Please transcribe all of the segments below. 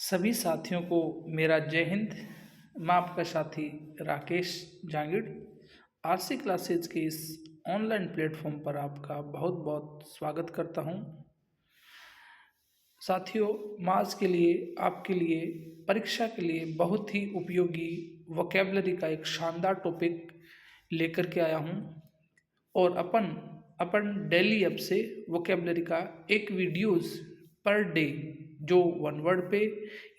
सभी साथियों को मेरा जय हिंद। मैं आपका साथी राकेश जांगिड़ आरसी क्लासेज के इस ऑनलाइन प्लेटफॉर्म पर आपका बहुत बहुत स्वागत करता हूं। साथियों, मैं आज के लिए आपके लिए परीक्षा के लिए बहुत ही उपयोगी वोकैबलरी का एक शानदार टॉपिक लेकर के आया हूं और अपन डेली ऐप से वोकैबलरी का एक वीडियोस पर डे जो वन वर्ड पे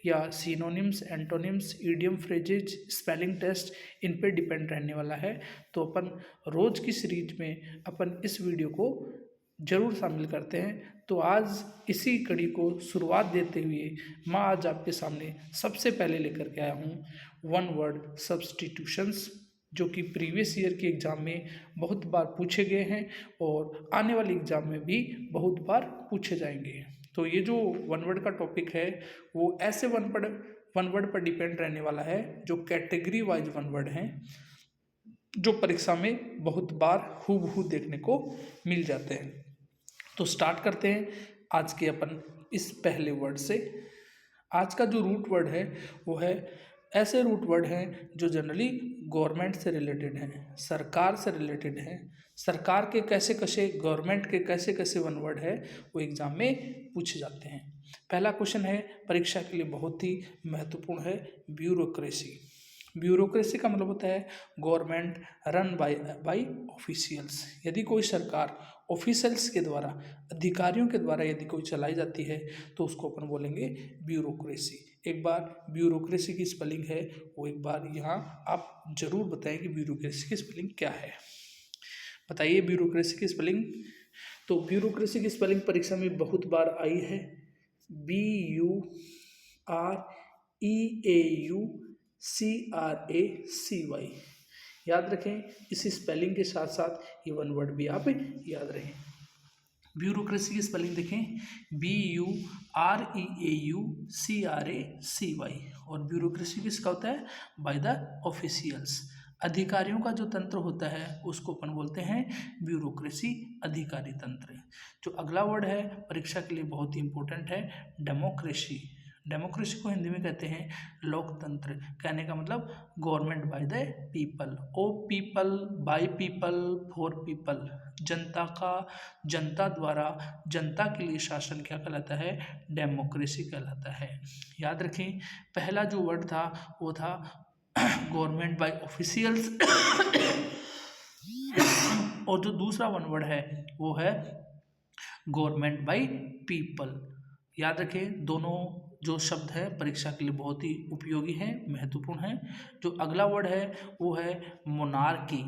या synonyms, antonyms, idiom, phrases, spelling test इन पे डिपेंड रहने वाला है। तो अपन रोज की सीरीज में अपन इस वीडियो को जरूर शामिल करते हैं। तो आज इसी कड़ी को शुरुआत देते हुए मैं आज आपके सामने सबसे पहले लेकर के आया हूँ वन वर्ड सब्स्टिट्यूशंस, जो कि प्रीवियस ईयर के एग्ज़ाम में बहुत बार पूछे गए हैं और आने वाले एग्ज़ाम में भी बहुत बार पूछे जाएंगे। तो ये जो वन वर्ड का टॉपिक है वो ऐसे वन वर्ड पर डिपेंड रहने वाला है जो कैटेगरी वाइज वन वर्ड हैं, जो परीक्षा में बहुत बार हूबहू देखने को मिल जाते हैं। तो स्टार्ट करते हैं आज के अपन इस पहले वर्ड से। आज का जो रूट वर्ड है वो है, ऐसे रूट वर्ड हैं जो जनरली गवर्नमेंट से रिलेटेड हैं, सरकार से रिलेटेड हैं। सरकार के कैसे कैसे, गवर्नमेंट के कैसे कैसे वन वर्ड है वो एग्जाम में पूछे जाते हैं। पहला क्वेश्चन है, परीक्षा के लिए बहुत ही महत्वपूर्ण है, ब्यूरोक्रेसी। ब्यूरोक्रेसी का मतलब होता है गवर्नमेंट रन बाय ऑफिशियल्स। यदि कोई सरकार ऑफिशियल्स के द्वारा, अधिकारियों के द्वारा यदि कोई चलाई जाती है तो उसको अपन बोलेंगे ब्यूरोक्रेसी। एक बार ब्यूरोक्रेसी की स्पेलिंग है वो एक बार यहाँ आप जरूर बताएं कि ब्यूरोक्रेसी की स्पेलिंग क्या है। बताइए ब्यूरोक्रेसी की स्पेलिंग। तो ब्यूरोक्रेसी की स्पेलिंग परीक्षा में बहुत बार आई है, BUREAUCRACY। याद रखें, इसी स्पेलिंग के साथ साथ ये वन वर्ड भी आप याद रखें। ब्यूरोक्रेसी की स्पेलिंग देखें, BUREAUCRACY। और ब्यूरोक्रेसी किसका होता है? By the officials. अधिकारियों का जो तंत्र होता है उसको अपन बोलते हैं ब्यूरोक्रेसी, अधिकारी तंत्र। जो अगला वर्ड है परीक्षा के लिए बहुत ही इंपॉर्टेंट है, डेमोक्रेसी। डेमोक्रेसी को हिंदी में कहते हैं लोकतंत्र। कहने का मतलब government by the people, of people, by people, for people. जनता का, जनता द्वारा, जनता के लिए शासन क्या कहलाता है? डेमोक्रेसी कहलाता है। याद रखें, पहला जो वर्ड था वो था गवर्नमेंट बाय ऑफिशियल्स और जो दूसरा वन वर्ड है वो है गवर्नमेंट बाय पीपल। याद रखें, दोनों जो शब्द है परीक्षा के लिए बहुत ही उपयोगी है, महत्वपूर्ण है। जो अगला वर्ड है वो है मोनार्की।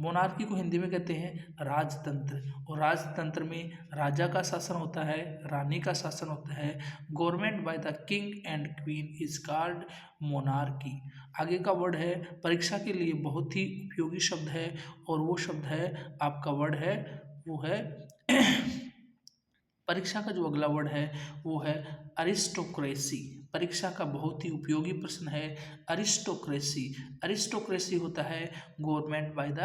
मोनार्की को हिंदी में कहते हैं राजतंत्र। और राजतंत्र में राजा का शासन होता है, रानी का शासन होता है। Government by the king and queen is called monarchy. आगे का वर्ड है परीक्षा के लिए बहुत ही उपयोगी शब्द है और वो शब्द है, आपका वर्ड है वो है परीक्षा का जो अगला वर्ड है वो है अरिस्टोक्रेसी। परीक्षा का बहुत ही उपयोगी प्रश्न है अरिस्टोक्रेसी। अरिस्टोक्रेसी होता है गवर्नमेंट बाय द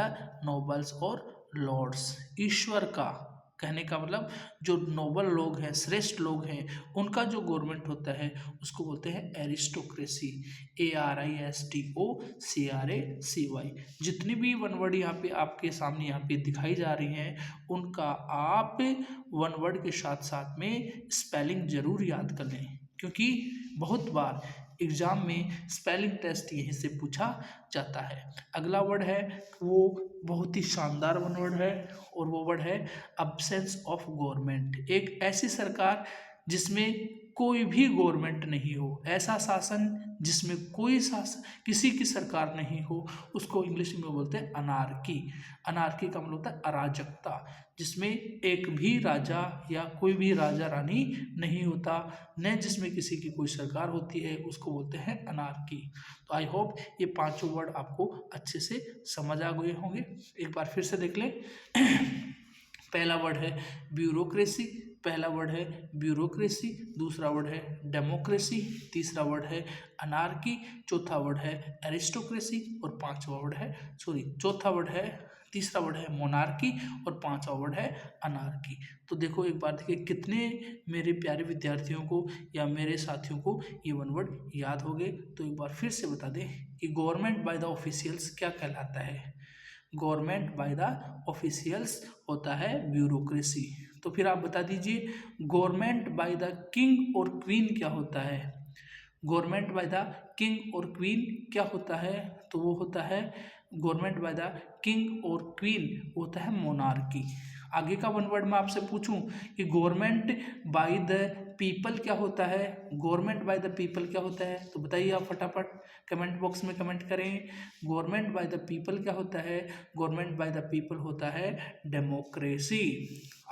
नोबल्स और लॉर्ड्स। ईश्वर का, कहने का मतलब जो नोबल लोग हैं, श्रेष्ठ लोग हैं, उनका जो गवर्नमेंट होता है उसको बोलते हैं एरिस्टोक्रेसी, ARISTOCRACY। जितनी भी वन वर्ड यहाँ पे आपके सामने यहाँ पे दिखाई जा रही हैं उनका आप वन वर्ड के साथ साथ में स्पेलिंग जरूर याद कर लें, क्योंकि बहुत बार एग्जाम में स्पेलिंग टेस्ट यहीं से पूछा जाता है। अगला वर्ड है वो बहुत ही शानदार वन वर्ड है और वो वर्ड है अब्सेंस ऑफ गवर्नमेंट। एक ऐसी सरकार जिसमें कोई भी गवर्नमेंट नहीं हो, ऐसा शासन जिसमें कोई शासन, किसी की सरकार नहीं हो, उसको इंग्लिश में बोलते हैं अनार्की। अनार्की का मतलब होता है अराजकता, जिसमें एक भी राजा या कोई भी राजा रानी नहीं होता, न जिसमें किसी की कोई सरकार होती है, उसको बोलते हैं अनार्की। तो आई होप ये पांचों वर्ड आपको अच्छे से समझ आ गए होंगे। एक बार फिर से देख लें। पहला वर्ड है ब्यूरोक्रेसी, पहला वर्ड है ब्यूरोक्रेसी, दूसरा वर्ड है डेमोक्रेसी, तीसरा वर्ड है अनार्की, चौथा वर्ड है एरिस्टोक्रेसी और चौथा वर्ड है तीसरा वर्ड है मोनार्की और पांचवा वर्ड है अनार्की। तो देखो एक बार देखिए कितने मेरे प्यारे विद्यार्थियों को या मेरे साथियों को ये वन वर्ड याद हो गए। तो एक बार फिर से बता दें कि गवर्नमेंट बाय द ऑफिशियल्स क्या कहलाता है। गवर्नमेंट बाय द ऑफिशियल्स होता है ब्यूरोक्रेसी। तो फिर आप बता दीजिए गवर्नमेंट बाय द किंग और क्वीन क्या होता है। गवर्नमेंट बाय द किंग और क्वीन क्या होता है, तो वो होता है गवर्नमेंट बाय द किंग और क्वीन होता है मोनार्की। आगे का वन वर्ड मैं आपसे पूछूं कि गवर्नमेंट बाय द पीपल क्या होता है, गवर्नमेंट बाय द पीपल क्या होता है, तो बताइए आप फटाफट कमेंट बॉक्स में कमेंट करें। गवर्नमेंट बाय द पीपल क्या होता है, गवर्नमेंट बाय द पीपल होता है डेमोक्रेसी।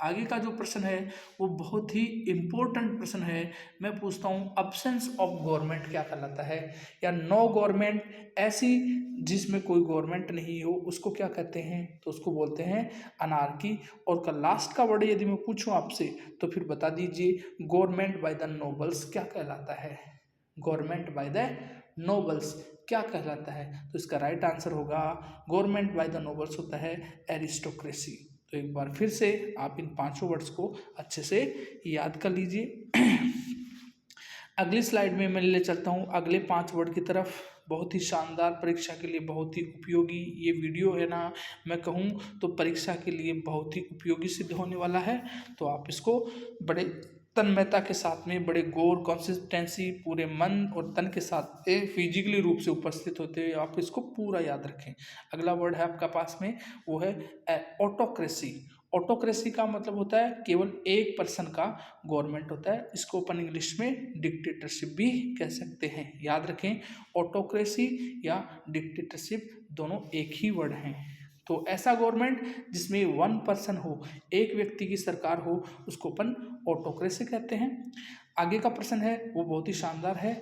आगे का जो प्रश्न है वो बहुत ही इम्पोर्टेंट प्रश्न है। मैं पूछता हूँ अब्सेंस ऑफ गवर्नमेंट क्या कहलाता है, या नो गवर्नमेंट, ऐसी जिसमें कोई गवर्नमेंट नहीं हो उसको क्या कहते हैं, तो उसको बोलते हैं अनार्की। और का लास्ट का वर्ड यदि मैं पूछूं आपसे तो फिर बता दीजिए गवर्नमेंट बाय द नोबल्स क्या कहलाता है। गवर्नमेंट बाय द नोबल्स क्या कहलाता है, तो इसका राइट आंसर होगा गवर्नमेंट बाय द नोबल्स होता है एरिस्टोक्रेसी। तो एक बार फिर से आप इन पांचों वर्ड्स को अच्छे से याद कर लीजिए। अगली स्लाइड में मैं ले चलता हूँ अगले 5 वर्ड की तरफ। बहुत ही शानदार, परीक्षा के लिए बहुत ही उपयोगी ये वीडियो है ना, मैं कहूँ तो परीक्षा के लिए बहुत ही उपयोगी सिद्ध होने वाला है। तो आप इसको बड़े तन्मयता के साथ में, बड़े गौर, कंसिस्टेंसी, पूरे मन और तन के साथ फिजिकली रूप से उपस्थित होते हुए आप इसको पूरा याद रखें। अगला वर्ड है आपका पास में, वो है ऑटोक्रेसी। ऑटोक्रेसी का मतलब होता है केवल एक पर्सन का गवर्नमेंट होता है। इसको अपन इंग्लिश में डिक्टेटरशिप भी कह सकते हैं। याद रखें ऑटोक्रेसी या डिक्टेटरशिप दोनों एक ही वर्ड हैं। तो ऐसा गवर्नमेंट जिसमें वन पर्सन हो, एक व्यक्ति की सरकार हो, उसको अपन ऑटोक्रेसी कहते हैं। आगे का प्रश्न है वो बहुत ही शानदार है।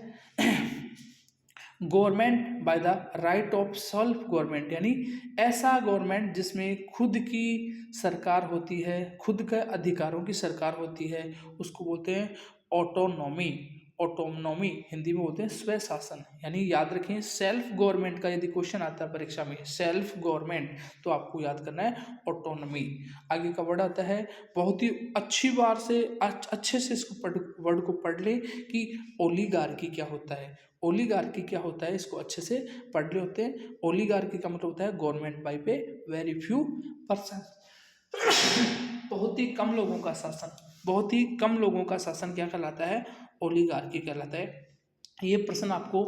Government by the right of self government, यानी ऐसा गवर्नमेंट जिसमें खुद की सरकार होती है, खुद के अधिकारों की सरकार होती है, उसको बोलते हैं ऑटोनॉमी। ऑटोनॉमी हिंदी में बोलते हैं स्व शासन। यानी याद रखें सेल्फ गवर्नमेंट का यदि क्वेश्चन आता है परीक्षा में, सेल्फ गवर्नमेंट, तो आपको याद करना है ऑटोनॉमी। आगे का वर्ड आता है, बहुत ही अच्छी बार से अच्छे से इसको वर्ड को पढ़ ले कि ओलिगार्की क्या होता है। ओलिगार्की क्या होता है इसको अच्छे से पढ़ रहे होते हैं। ओलिगार्की का मतलब होता है गवर्नमेंट बाय पे वेरी फ्यू पर्सन, बहुत ही कम लोगों का शासन। बहुत ही कम लोगों का शासन क्या कहलाता है, ओलिगार्की कहलाता है। ये प्रश्न आपको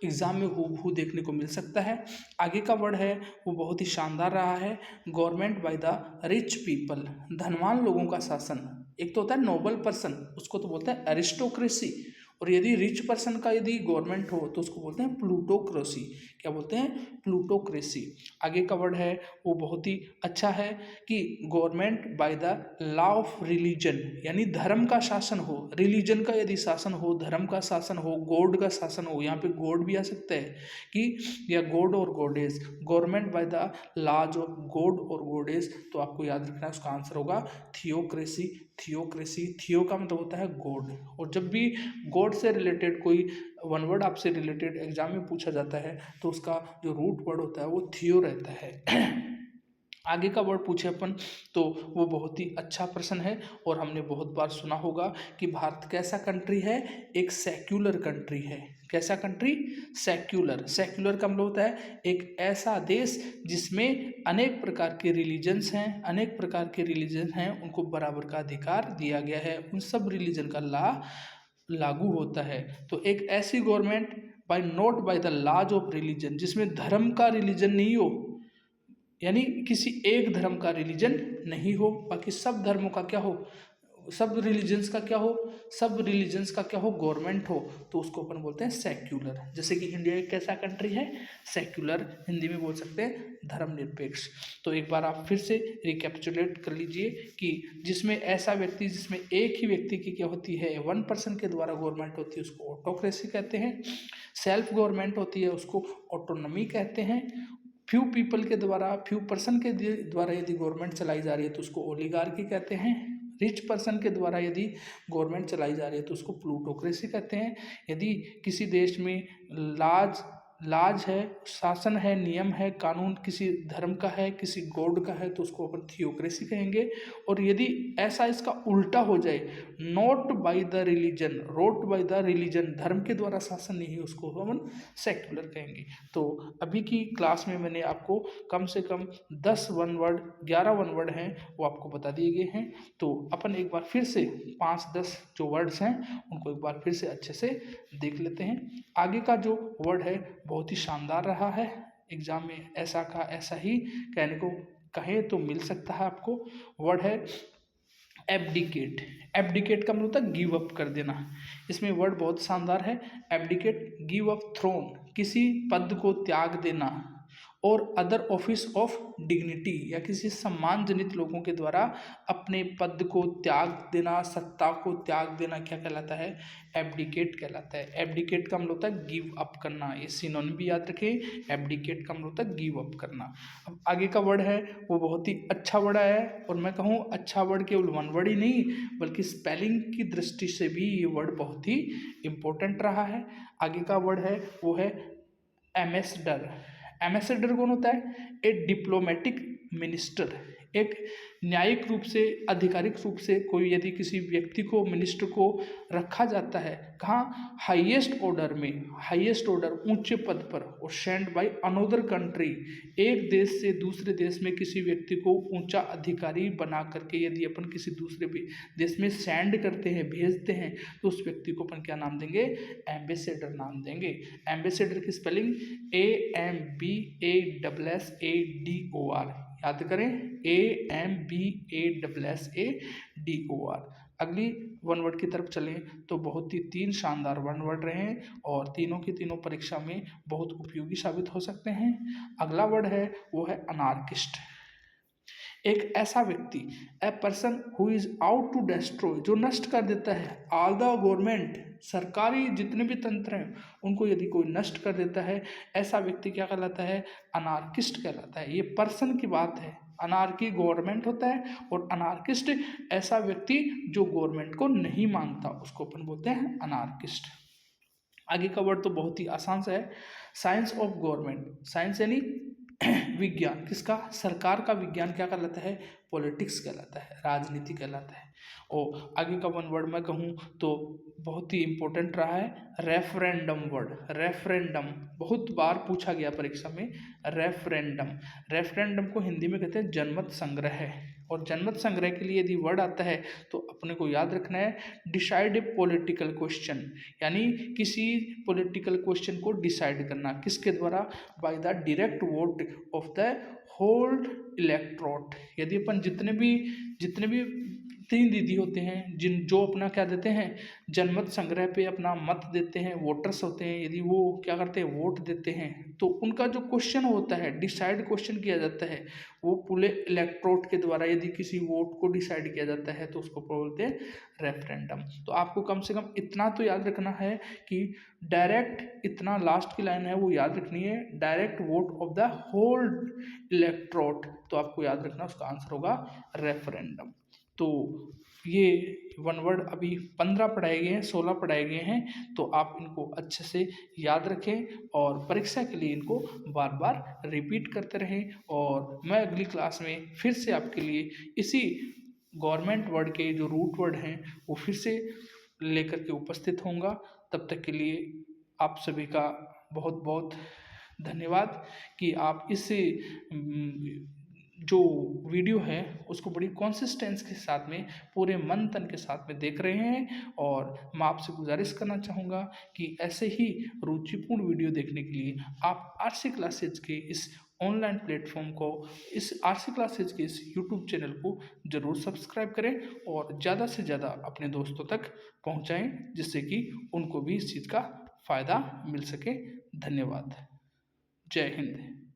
एग्जाम में हूबहू देखने को मिल सकता है। आगे का वर्ड है वो बहुत ही शानदार रहा है, government by the rich people, धनवान लोगों का शासन। एक तो होता है नोबल पर्सन, उसको तो बोलते हैं एरिस्टोक्रेसी, और यदि रिच पर्सन का यदि गवर्नमेंट हो तो उसको बोलते हैं प्लूटोक्रेसी। क्या बोलते हैं, प्लूटोक्रेसी। आगे का वर्ड है वो बहुत ही अच्छा है कि government by the law of religion, यानी धर्म का शासन हो, रिलीजन का यदि शासन हो, धर्म का शासन हो, गॉड का शासन हो, यहाँ पे गॉड भी आ सकता है कि या गॉड और goddess, government by the laws of god और गॉडेस, तो आपको याद रखना है उसका आंसर होगा थियोक्रेसी। थियोक्रेसी, थियो का मतलब होता है गॉड, और जब भी गॉड से रिलेटेड कोई वन वर्ड आपसे रिलेटेड एग्जाम में पूछा जाता है तो उसका जो रूट वर्ड होता है वो थियो रहता है। आगे का वर्ड पूछे अपन तो वो बहुत ही अच्छा प्रश्न है, और हमने बहुत बार सुना होगा कि भारत कैसा कंट्री है, एक सेक्युलर कंट्री है। कैसा कंट्री, सेक्युलर। सेक्युलर का मतलब होता है एक ऐसा देश जिसमें अनेक प्रकार के रिलीजन्स हैं, अनेक प्रकार के रिलीजन हैं, उनको बराबर का अधिकार दिया गया है, उन सब रिलीजन का लॉ लागू होता है। तो एक ऐसी government by not by the laws of religion, जिसमें धर्म का रिलीजन नहीं हो, यानी किसी एक धर्म का रिलीजन नहीं हो, बाकी सब धर्मों का क्या हो, सब रिलीजन्स का क्या हो, सब रिलीजन्स का क्या हो, गवर्नमेंट हो, तो उसको अपन बोलते हैं सेक्युलर। जैसे कि इंडिया एक कैसा कंट्री है, सेक्युलर, हिंदी में बोल सकते हैं धर्मनिरपेक्ष। तो एक बार आप फिर से रिकैप्चुलेट कर लीजिए कि जिसमें ऐसा व्यक्ति, जिसमें एक ही व्यक्ति की क्या होती है, वन पर्सन के द्वारा गवर्नमेंट होती है, उसको ऑटोक्रेसी कहते हैं। सेल्फ गवर्नमेंट होती है उसको ऑटोनॉमी कहते हैं। फ्यू पीपल के द्वारा, फ्यू पर्सन के द्वारा यदि गवर्नमेंट चलाई जा रही है तो उसको ओलिगार्की कहते हैं। रिच पर्सन के द्वारा यदि गवर्नमेंट चलाई जा रही है तो उसको प्लूटोक्रेसी कहते हैं। यदि किसी देश में लाज लाज है, शासन है, नियम है, कानून किसी धर्म का है, किसी गॉड का है, तो उसको अपन थियोक्रेसी कहेंगे। और यदि ऐसा इसका उल्टा हो जाए, not by the religion, rote by the religion, धर्म के द्वारा शासन नहीं, उसको अपन सेक्युलर कहेंगे। तो अभी की क्लास में मैंने आपको कम से कम 10 वन वर्ड, 11 वन वर्ड हैं वो आपको बता दिए गए हैं। तो अपन एक बार फिर से 5-10 जो वर्ड्स हैं उनको एक बार फिर से अच्छे से देख लेते हैं। आगे का जो वर्ड है बहुत ही शानदार रहा है, एग्जाम में ऐसा का ऐसा ही कहने को कहें तो मिल सकता है आपको। वर्ड है एब्डिकेट। एब्डिकेट का मतलब होता है गिव अप कर देना। इसमें वर्ड बहुत शानदार है, एब्डिकेट, गिव अप थ्रोन, किसी पद को त्याग देना, और अदर ऑफिस ऑफ डिग्निटी, या किसी सम्मानजनित लोगों के द्वारा अपने पद को त्याग देना, सत्ता को त्याग देना, क्या कहलाता है? एब्डिकेट कहलाता है। एब्डिकेट का मतलब होता है गिव अप करना, ये सिनोनिम भी याद रखें, एब्डिकेट का मतलब होता है गिव अप करना। अब आगे का वर्ड है वो बहुत ही अच्छा वर्ड है, और मैं कहूँ अच्छा वर्ड केवल वन वर्ड ही नहीं बल्कि स्पेलिंग की दृष्टि से भी ये वर्ड बहुत ही इम्पोर्टेंट रहा है। आगे का वर्ड है वो है एम्बेसडर। एम्बेसडर कौन होता है? ए डिप्लोमेटिक मिनिस्टर। एक न्यायिक रूप से, आधिकारिक रूप से कोई यदि किसी व्यक्ति को, मिनिस्टर को रखा जाता है कहाँ? हाईएस्ट ऑर्डर में, हाईएस्ट ऑर्डर, ऊंचे पद पर, और सेंड बाय अनोदर कंट्री, एक देश से दूसरे देश में किसी व्यक्ति को ऊंचा अधिकारी बना करके यदि अपन किसी दूसरे देश में सेंड करते हैं, भेजते हैं, तो उस व्यक्ति को अपन क्या नाम देंगे? एम्बेसडर नाम देंगे। एम्बेसडर की स्पेलिंग AMBASSADOR, याद करें, AMBASSADOR। अगली वन वर्ड की तरफ चलें तो बहुत ही 3 शानदार वन वर्ड रहे हैं और तीनों की तीनों परीक्षा में बहुत उपयोगी साबित हो सकते हैं। अगला वर्ड है वो है अनार्किस्ट। एक ऐसा व्यक्ति, a person who is out to destroy, जो नष्ट कर देता है, ऑल द गवर्नमेंट, सरकारी जितने भी तंत्र हैं उनको यदि कोई नष्ट कर देता है, ऐसा व्यक्ति क्या कहलाता है? अनार्किस्ट कहलाता है। ये पर्सन की बात है, अनार्की गवर्नमेंट होता है, और अनार्किस्ट ऐसा व्यक्ति जो गवर्नमेंट को नहीं मानता, उसको अपन बोलते हैं अनार्किस्ट। आगे का वर्ड तो बहुत ही आसान सा है, साइंस ऑफ गवर्नमेंट। साइंस यानी विज्ञान, किसका? सरकार का विज्ञान क्या कहलाता है? पॉलिटिक्स कहलाता है, राजनीति कहलाता है। और आगे का वन वर्ड मैं कहूँ तो बहुत ही इंपॉर्टेंट रहा है, रेफरेंडम वर्ड। रेफरेंडम बहुत बार पूछा गया परीक्षा में। रेफरेंडम, रेफरेंडम को हिंदी में कहते हैं जनमत संग्रह। और जनमत संग्रह के लिए यदि वर्ड आता है तो अपने को याद रखना है, डिसाइड ए पॉलिटिकल क्वेश्चन, यानी किसी पॉलिटिकल क्वेश्चन को डिसाइड करना, किसके द्वारा? By the direct vote of the whole electorate. यदि अपन जितने भी प्रतिनिधि होते हैं, जो अपना क्या देते हैं, जनमत संग्रह पे अपना मत देते हैं, वोटर्स होते हैं, यदि वो क्या करते हैं, वोट देते हैं, तो उनका जो क्वेश्चन होता है, डिसाइड क्वेश्चन किया जाता है, वो पूरे इलेक्ट्रोट के द्वारा यदि किसी वोट को डिसाइड किया जाता है तो उसको बोलते हैं रेफरेंडम। तो आपको कम से कम इतना तो याद रखना है कि डायरेक्ट, इतना लास्ट की लाइन है वो याद रखनी है, direct vote of the whole electorate, तो आपको याद रखना उसका आंसर होगा रेफरेंडम। तो ये वन वर्ड अभी 15 पढ़ाए गए हैं, 16 पढ़ाए गए हैं, तो आप इनको अच्छे से याद रखें और परीक्षा के लिए इनको बार बार रिपीट करते रहें। और मैं अगली क्लास में फिर से आपके लिए इसी गवर्नमेंट वर्ड के जो रूट वर्ड हैं वो फिर से लेकर के उपस्थित होऊंगा। तब तक के लिए आप सभी का बहुत बहुत धन्यवाद कि आप इस जो वीडियो है उसको बड़ी कंसिस्टेंस के साथ में, पूरे मन तन के साथ में देख रहे हैं। और मैं आपसे गुजारिश करना चाहूँगा कि ऐसे ही रुचिपूर्ण वीडियो देखने के लिए आप आरसी क्लासेज के इस ऑनलाइन प्लेटफॉर्म को, इस आरसी क्लासेज के इस यूट्यूब चैनल को ज़रूर सब्सक्राइब करें और ज़्यादा से ज़्यादा अपने दोस्तों तक पहुँचाएँ, जिससे कि उनको भी इस चीज़ का फ़ायदा मिल सके। धन्यवाद। जय हिंद।